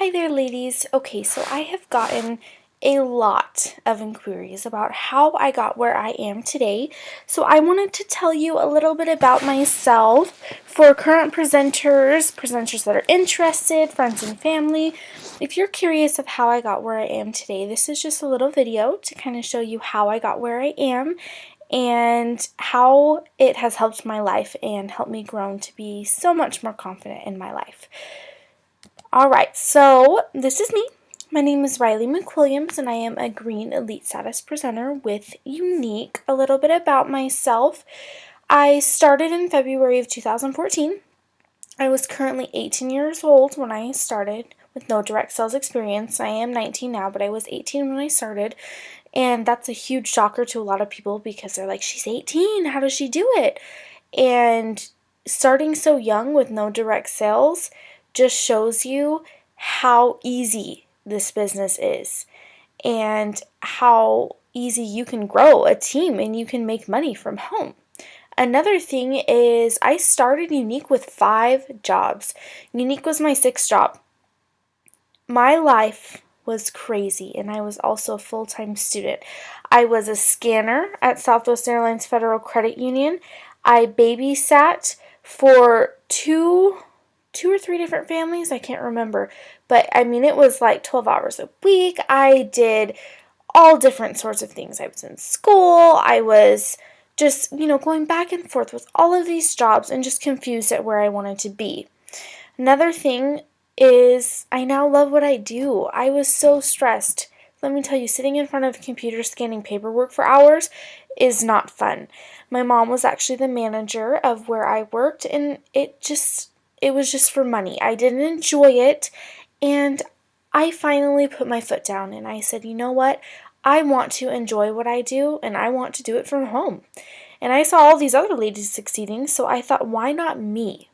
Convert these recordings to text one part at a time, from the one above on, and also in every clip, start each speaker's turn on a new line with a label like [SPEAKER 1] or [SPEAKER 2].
[SPEAKER 1] Hi there, ladies. Okay, so I have gotten a lot of inquiries about how I got where I am today. So I wanted to tell you a little bit about myself for current presenters that are interested, friends and family. If you're curious of how I got where I am today, this is just a little video to kind of show you how I got where I am and how it has helped my life and helped me grow to be so much more confident in my life. Alright, so this is me. My name is Riley McWilliams and I am a Green Elite Status presenter with Younique. A little bit about myself. I started in February of 2014. I was currently 18 years old when I started with no direct sales experience. I am 19 now, but I was 18 when I started. And that's a huge shocker to a lot of people because they're like, she's 18, how does she do it? And starting so young with no direct sales just shows you how easy this business is and how easy you can grow a team and you can make money from home. Another thing is I started Younique with 5 jobs. Younique was my 6th job. My life was crazy, and I was also a full-time student. I was a scanner at Southwest Airlines Federal Credit Union. I babysat for two or three different families. I can't remember. But, I mean, it was like 12 hours a week. I did all different sorts of things. I was in school. I was just, going back and forth with all of these jobs and just confused at where I wanted to be. Another thing is I now love what I do. I was so stressed. Let me tell you, sitting in front of a computer scanning paperwork for hours is not fun. My mom was actually the manager of where I worked, and it was just for money. I didn't enjoy it, and I finally put my foot down and I said, you know what? I want to enjoy what I do, and I want to do it from home. And I saw all these other ladies succeeding, so I thought, why not me?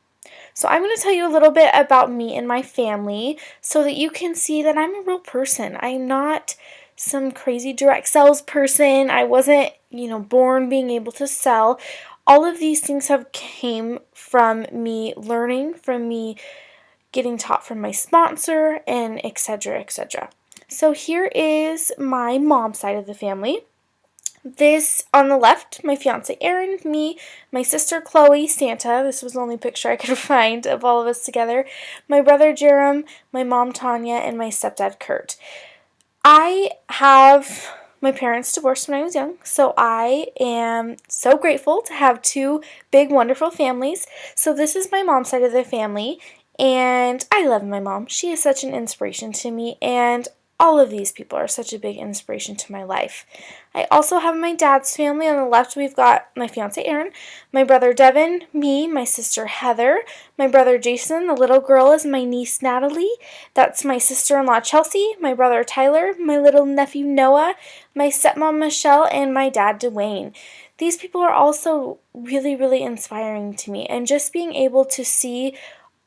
[SPEAKER 1] So I'm going to tell you a little bit about me and my family so that you can see that I'm a real person. I'm not some crazy direct sales person. I wasn't, born being able to sell. All of these things have came from me learning, from me getting taught from my sponsor, and etc., etc. So here is my mom's side of the family. This on the left, my fiance Aaron, me, my sister Chloe, Santa. This was the only picture I could find of all of us together. My brother Jerem, my mom Tanya, and my stepdad Kurt. I have my parents divorced when I was young, so I am so grateful to have 2 big, wonderful families. So this is my mom's side of the family, and I love my mom. She is such an inspiration to me, and all of these people are such a big inspiration to my life. I also have my dad's family. On the left, we've got my fiance Aaron, my brother Devin, me, my sister Heather, my brother Jason. The little girl is my niece Natalie. That's my sister-in-law Chelsea, my brother Tyler, my little nephew Noah, my stepmom Michelle, and my dad Dwayne. These people are also really, really inspiring to me, and just being able to see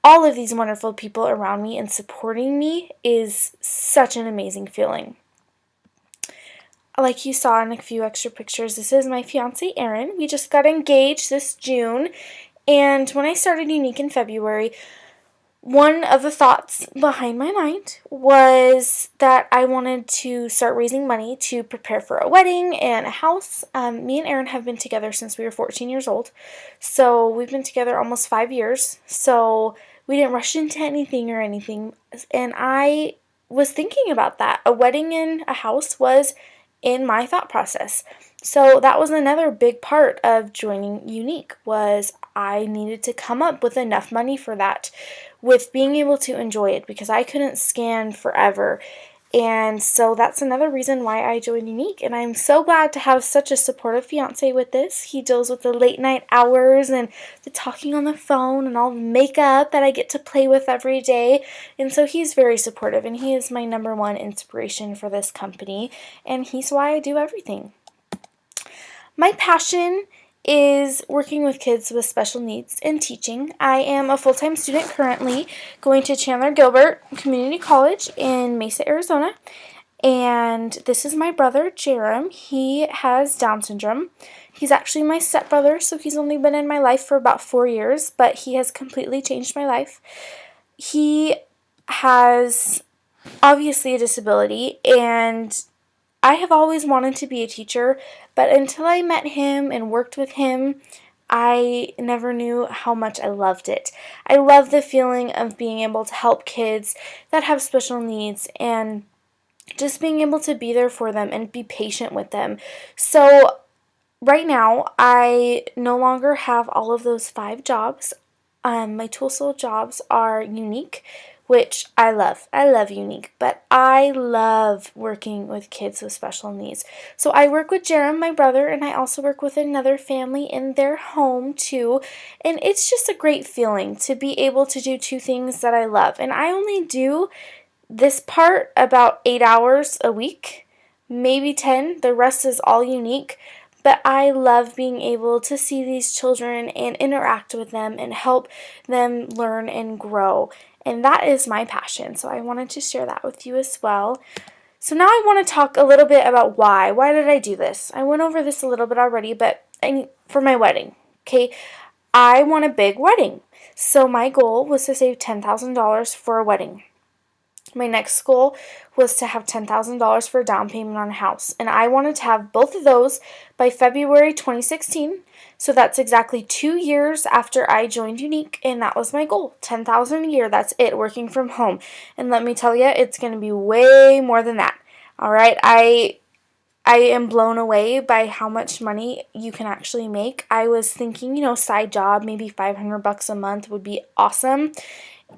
[SPEAKER 1] all of these wonderful people around me and supporting me is such an amazing feeling. Like you saw in a few extra pictures, this is my fiance Aaron. We just got engaged this June, and when I started Younique in February, one of the thoughts behind my mind was that I wanted to start raising money to prepare for a wedding and a house. Me and Aaron have been together since we were 14 years old, so we've been together almost 5 years, so we didn't rush into anything or anything, and I was thinking about that. A wedding and a house was in my thought process. So that was another big part of joining Younique, was I needed to come up with enough money for that, with being able to enjoy it, because I couldn't scan forever. And so that's another reason why I joined Younique, and I'm so glad to have such a supportive fiance with this. He deals with the late night hours and the talking on the phone and all the makeup that I get to play with every day, and so he's very supportive, and he is my number 1 inspiration for this company, and he's why I do everything. My passion is working with kids with special needs and teaching. I am a full-time student currently going to Chandler Gilbert Community College in Mesa, Arizona. And this is my brother, Jerem. He has Down syndrome. He's actually my stepbrother, so he's only been in my life for about 4 years, but he has completely changed my life. He has obviously a disability, and I have always wanted to be a teacher, but until I met him and worked with him, I never knew how much I loved it. I love the feeling of being able to help kids that have special needs and just being able to be there for them and be patient with them. So right now, I no longer have all of those 5 jobs. My tool jobs are unique, which I love. I love unique, but I love working with kids with special needs. So I work with Jerem, my brother, and I also work with another family in their home too. And it's just a great feeling to be able to do 2 things that I love. And I only do this part about 8 hours a week, maybe 10. The rest is all unique. But I love being able to see these children and interact with them and help them learn and grow. And that is my passion. So I wanted to share that with you as well. So now I want to talk a little bit about why. Why did I do this? I went over this a little bit already, but for my wedding, okay? I want a big wedding. So my goal was to save $10,000 for a wedding. My next goal was to have $10,000 for a down payment on a house, and I wanted to have both of those by February 2016. So that's exactly 2 years after I joined Unique, and that was my goal. $10,000 a year, that's it, working from home. And let me tell you, it's going to be way more than that. All right, I am blown away by how much money you can actually make. I was thinking, side job, maybe $500 a month would be awesome.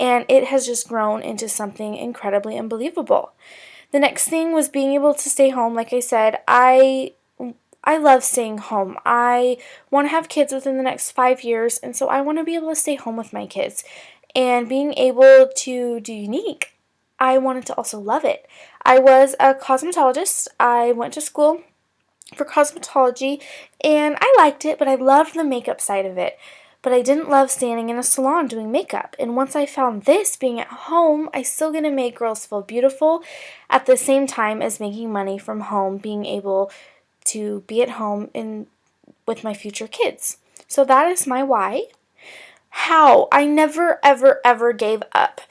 [SPEAKER 1] And it has just grown into something incredibly unbelievable. The next thing was being able to stay home. Like I said, I love staying home. I want to have kids within the next 5 years, and so I want to be able to stay home with my kids. And being able to do Unique, I wanted to also love it. I was a cosmetologist. I went to school for cosmetology, and I liked it, but I loved the makeup side of it. But I didn't love standing in a salon doing makeup. And once I found this, being at home, I still get to make girls feel beautiful at the same time as making money from home, being able to be at home with my future kids. So that is my why. How? I never, ever, ever gave up.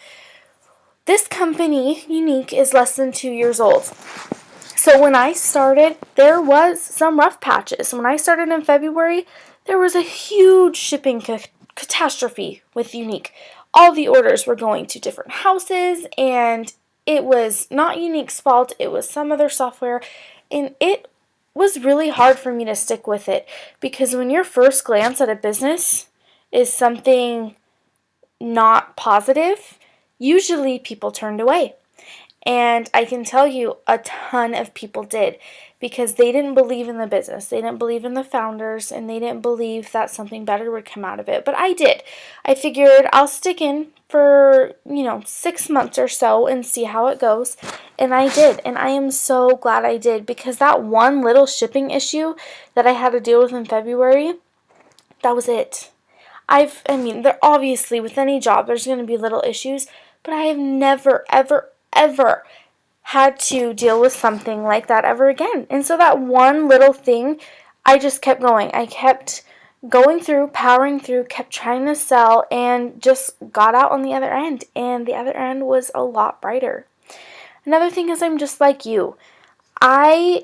[SPEAKER 1] This company, Unique, is less than 2 years old. So when I started, there was some rough patches. When I started in February, there was a huge shipping catastrophe with Unique. All the orders were going to different houses, and it was not Unique's fault. It was some other software, and it was really hard for me to stick with it, because when your first glance at a business is something not positive, usually people turned away. And I can tell you a ton of people did, because they didn't believe in the business. They didn't believe in the founders, and they didn't believe that something better would come out of it. But I did. I figured I'll stick in for, 6 months or so and see how it goes. And I did. And I am so glad I did, because that one little shipping issue that I had to deal with in February, that was it. There obviously, with any job, there's going to be little issues, but I have never, ever, ever had to deal with something like that ever again. And so that one little thing, I just kept going. I kept going through, powering through, kept trying to sell, and just got out on the other end. And the other end was a lot brighter. Another thing is, I'm just like you. I'm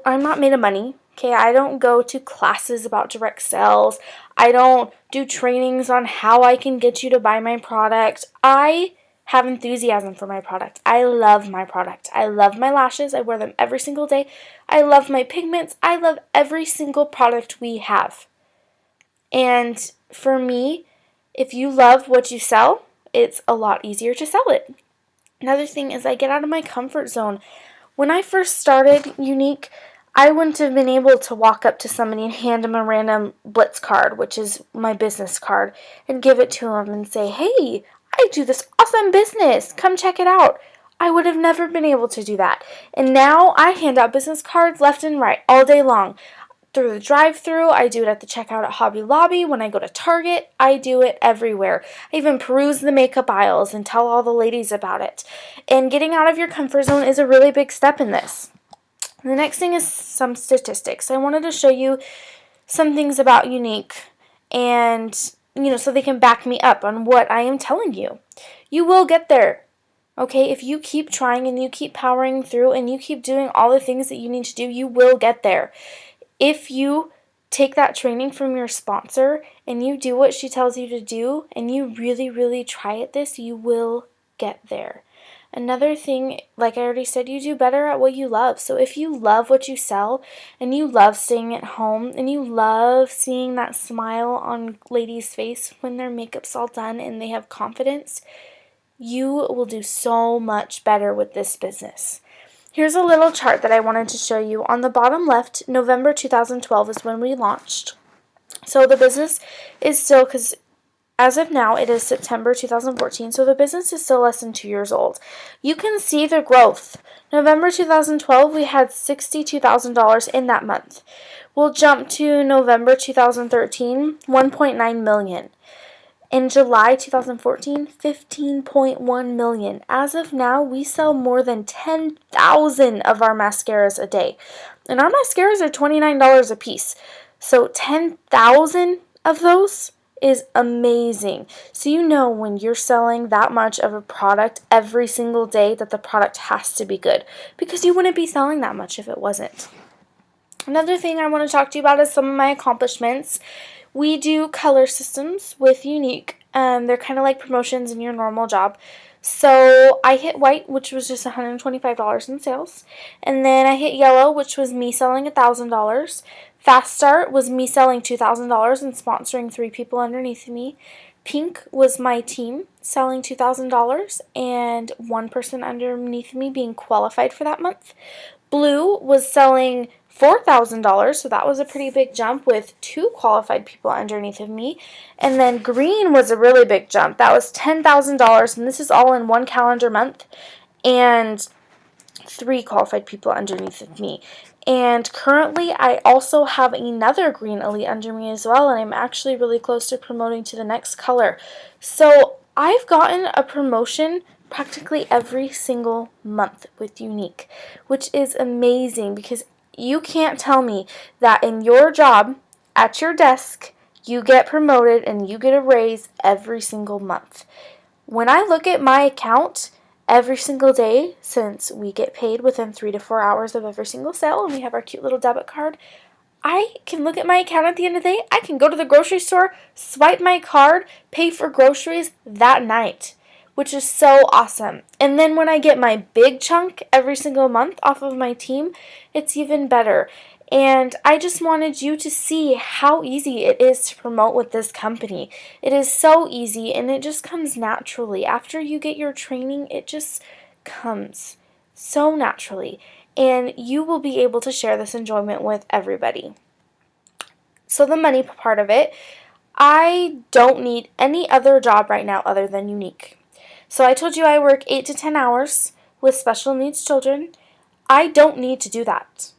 [SPEAKER 1] not made of money. Okay, I don't go to classes about direct sales. I don't do trainings on how I can get you to buy my product. I have enthusiasm for my product. I love my product. I love my lashes. I wear them every single day. I love my pigments. I love every single product we have. And for me, if you love what you sell, it's a lot easier to sell it. Another thing is I get out of my comfort zone. When I first started Unique, I wouldn't have been able to walk up to somebody and hand them a random Blitz card, which is my business card, and give it to them and say, hey, I do this awesome business. Come check it out. I would have never been able to do that. And now I hand out business cards left and right all day long. Through the drive-thru, I do it at the checkout at Hobby Lobby. When I go to Target, I do it everywhere. I even peruse the makeup aisles and tell all the ladies about it. And getting out of your comfort zone is a really big step in this. The next thing is some statistics. I wanted to show you some things about Unique, and so they can back me up on what I am telling you. You will get there. Okay, if you keep trying and you keep powering through and you keep doing all the things that you need to do, you will get there. If you take that training from your sponsor and you do what she tells you to do and you really, really try at this, you will get there. Another thing, like I already said, you do better at what you love. So if you love what you sell and you love staying at home and you love seeing that smile on ladies' face when their makeup's all done and they have confidence, you will do so much better with this business. Here's a little chart that I wanted to show you. On the bottom left, November 2012 is when we launched. So the business is still, because as of now, it is September 2014, so the business is still less than 2 years old. You can see the growth. November 2012, we had $62,000 in that month. We'll jump to November 2013, $1.9 million. In July 2014, $15.1 million. As of now, we sell more than 10,000 of our mascaras a day. And our mascaras are $29 a piece. So 10,000 of those is amazing. So you know when you're selling that much of a product every single day that the product has to be good, because you wouldn't be selling that much if it wasn't. Another thing I want to talk to you about is some of my accomplishments. We do color systems with Younique. They're kind of like promotions in your normal job. So I hit white, which was just $125 in sales. And then I hit yellow, which was me selling $1,000. Fast Start was me selling $2,000 and sponsoring 3 people underneath me. Pink was my team selling $2,000 and 1 person underneath me being qualified for that month. Blue was selling $4,000, so that was a pretty big jump with 2 qualified people underneath of me. And then green was a really big jump. That was $10,000, and this is all in 1 calendar month, and 3 qualified people underneath of me. And currently, I also have another green elite under me as well, and I'm actually really close to promoting to the next color. So I've gotten a promotion practically every single month with Younique, which is amazing, because you can't tell me that in your job, at your desk, you get promoted and you get a raise every single month. When I look at my account every single day, since we get paid within 3 to 4 hours of every single sale and we have our cute little debit card, I can look at my account at the end of the day. I can go to the grocery store, swipe my card, pay for groceries that night, which is so awesome. And then when I get my big chunk every single month off of my team, it's even better. And I just wanted you to see how easy it is to promote with this company. It is so easy, and it just comes naturally. After you get your training, it just comes so naturally. And you will be able to share this enjoyment with everybody. So the money part of it, I don't need any other job right now other than Younique. So I told you I work 8 to 10 hours with special needs children. I don't need to do that.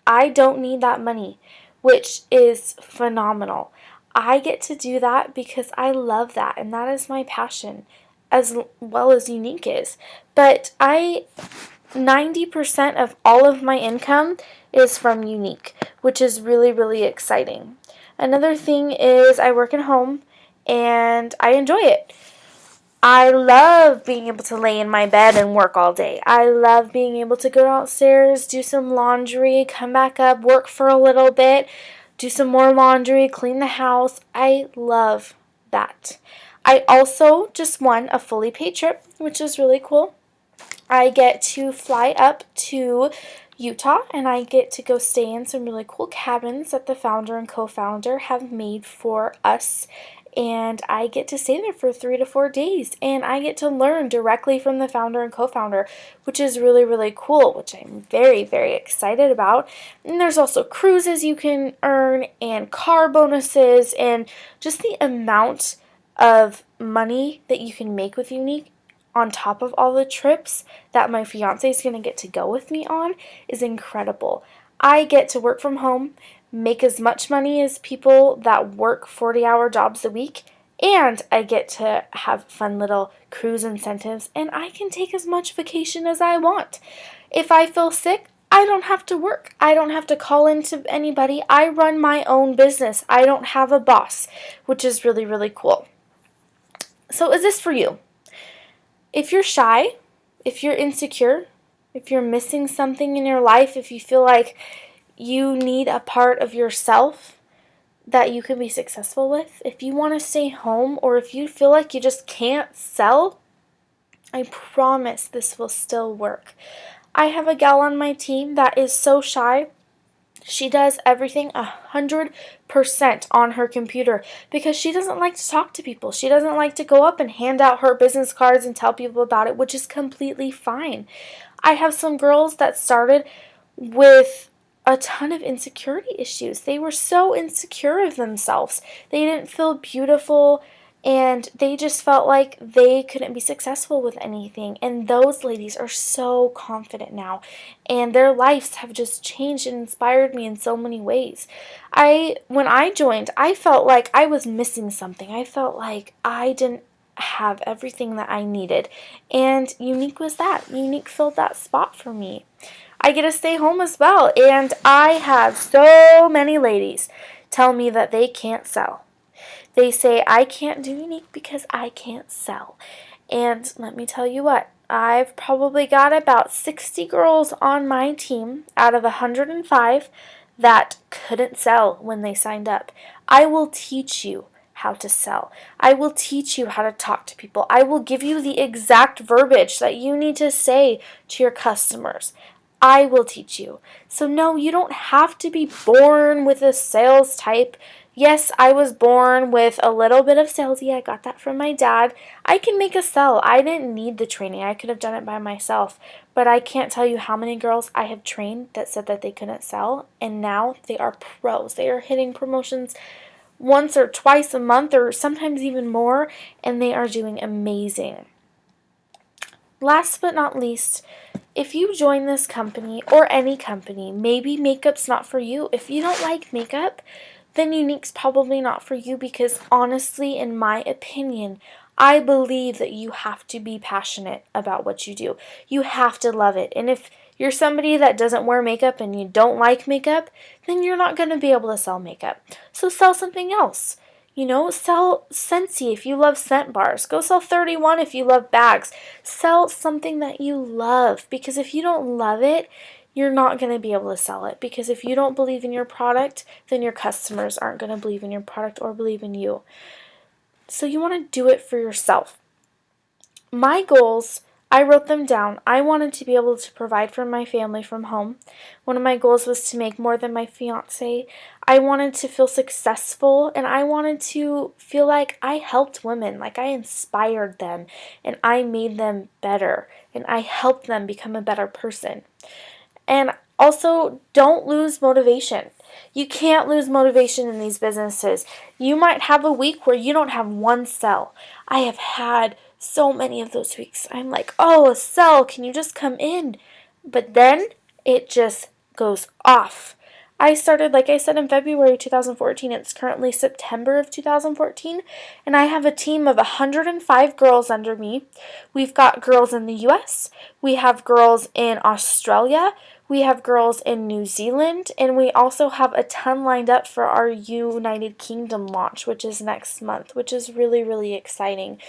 [SPEAKER 1] I don't need that money, which is phenomenal. I get to do that because I love that, and that is my passion, as well as Younique is. But 90% of all of my income is from Younique, which is really, really exciting. Another thing is I work at home, and I enjoy it. I love being able to lay in my bed and work all day. I love being able to go downstairs, do some laundry, come back up, work for a little bit, do some more laundry, clean the house. I love that. I also just won a fully paid trip, which is really cool. I get to fly up to Utah, and I get to go stay in some really cool cabins that the founder and co-founder have made for us. And I get to stay there for 3 to 4 days, and I get to learn directly from the founder and co-founder, which is really, really cool, which I'm very, very excited about. And there's also cruises you can earn, and car bonuses, and just the amount of money that you can make with Younique on top of all the trips that my fiance is going to get to go with me on is incredible. I get to work from home, make as much money as people that work 40-hour jobs a week, and I get to have fun little cruise incentives, and I can take as much vacation as I want. If I feel sick, I don't have to work. I don't have to call into anybody. I run my own business. I don't have a boss, which is really, really cool. So is this for you? If you're shy, If you're insecure, if you're missing something in your life, if you feel like you need a part of yourself that you can be successful with, if you want to stay home, or if you feel like you just can't sell, I promise this will still work. I have a gal on my team that is so shy. She does everything 100% on her computer because she doesn't like to talk to people. She doesn't like to go up and hand out her business cards and tell people about it, which is completely fine. I have some girls that started with a ton of insecurity issues. They were so insecure of themselves. They didn't feel beautiful, and they just felt like they couldn't be successful with anything. And those ladies are so confident now, and their lives have just changed and inspired me in so many ways. When I joined, I felt like I was missing something. I felt like I didn't have everything that I needed, and Younique was that. Younique filled that spot for me. I get to stay home as well, and I have so many ladies tell me that they can't sell. They say, I can't do Younique because I can't sell. And let me tell you what, I've probably got about 60 girls on my team out of 105 that couldn't sell when they signed up. I will teach you how to sell. I will teach you how to talk to people. I will give you the exact verbiage that you need to say to your customers. I will teach you. So no, you don't have to be born with a sales type. Yes, I was born with a little bit of salesy. I got that from my dad. I can make a sell. I didn't need the training. I could have done it by myself. But I can't tell you how many girls I have trained that said that they couldn't sell, and now they are pros. They are hitting promotions once or twice a month, or sometimes even more, and they are doing amazing. Last but not least, if you join this company or any company, maybe makeup's not for you. If you don't like makeup, then Younique's probably not for you, because honestly, in my opinion, I believe that you have to be passionate about what you do. You have to love it. And if you're somebody that doesn't wear makeup and you don't like makeup, then you're not going to be able to sell makeup. So sell something else. Sell Scentsy if you love scent bars. Go sell 31 if you love bags. Sell something that you love, because if you don't love it, you're not going to be able to sell it. Because if you don't believe in your product, then your customers aren't going to believe in your product or believe in you. So you want to do it for yourself. My goals, I wrote them down. I wanted to be able to provide for my family from home. One of my goals was to make more than my fiance. I wanted to feel successful, and I wanted to feel like I helped women, like I inspired them, and I made them better, and I helped them become a better person. And also, don't lose motivation. You can't lose motivation in these businesses. You might have a week where you don't have one sell. I have had so many of those weeks. I'm like, oh, a sell, can you just come in? But then it just goes off. I started, like I said, in February 2014. It's currently September of 2014, and I have a team of 105 girls under me. We've got girls in the US, we have girls in Australia, we have girls in New Zealand, and we also have a ton lined up for our United Kingdom launch, which is next month, which is really, really exciting.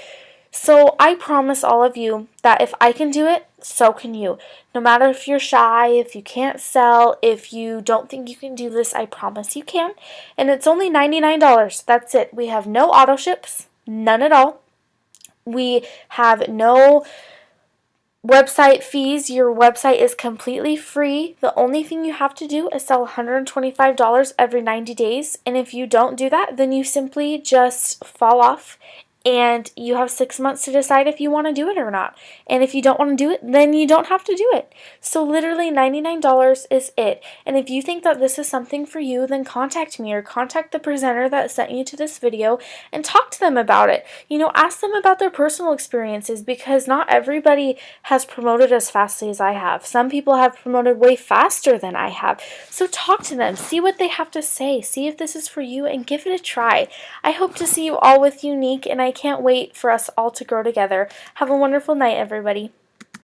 [SPEAKER 1] So I promise all of you that if I can do it, so can you. No matter if you're shy, if you can't sell, if you don't think you can do this, I promise you can. And it's only $99. That's it. We have no auto ships, none at all. We have no website fees. Your website is completely free. The only thing you have to do is sell $125 every 90 days. And if you don't do that, then you simply just fall off, and you have 6 months to decide if you want to do it or not. And if you don't want to do it, then you don't have to do it. So literally $99 is it. And if you think that this is something for you, then contact me or contact the presenter that sent you to this video and talk to them about it. Ask them about their personal experiences, because not everybody has promoted as fastly as I have. Some people have promoted way faster than I have. So talk to them, see what they have to say, see if this is for you, and give it a try. I hope to see you all with Younique, and I can't wait for us all to grow together. Have a wonderful night, everybody.